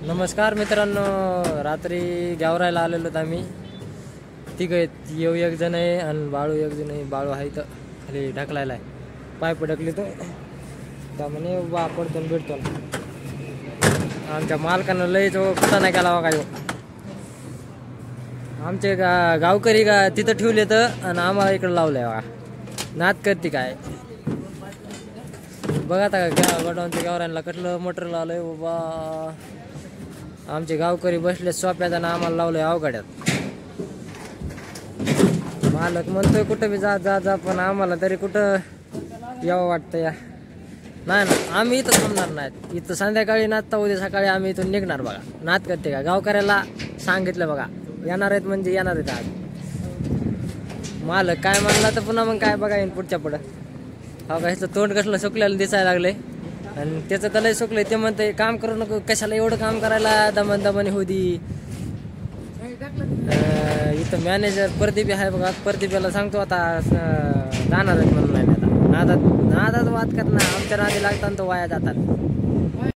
नमस्कार मित्रांनो, रात्री गावरायला आलेलो होतो आम्ही. तिघ आहेत, येऊ एक जण आहे आणि बाळू एक जण आहे. बाळू आहे तर खाली ढकलायला आहे, पाय पडकली तो त्यामुळे बा पडतो भेटतो. आमच्या मालकानं लय जो कुठं नाही केला बघा. आमचे गावकरी तिथं ठेवले तर आणि आम्हाला इकडं लावलंय बघा. नाद करते काय बघा. आता गडावरच्या गावरांना कसलं मोटर लावलंय बाबा. आमचे गावकरी बसले सोप्यात आणि आम्हाला लावलंय अवघड्यात. मालक म्हणतोय कुठं बी जा जा जा, पण आम्हाला तरी कुठं यावं वाटतं या. नाही ना, आम्ही इथं थांबणार नाहीत. इथं संध्याकाळी नाचता, उद्या सकाळी आम्ही इथून निघणार बघा. नाद करते का गावकऱ्याला सांगितलं बघा, येणार आहेत म्हणजे येणार आहेत. आज मालक काय म्हणला तर पुन्हा मग काय बघा येईन पुढच्या पुढं. हो का, ह्याचं तोंड कसलं सुकलेलं दिसायला लागलंय आणि त्याचं त्यालाही सुकलंय. ते म्हणतंय काम करू नको, कशाला एवढं काम करायला, दमन दमनी होती. इथं मॅनेजर प्रदीप आहे बघा. प्रदीपाला सांगतो आता जाणार आहेत म्हणून. नाही आता नादात वाद करणार, आमच्या नादी लागतात तो वाया जातात.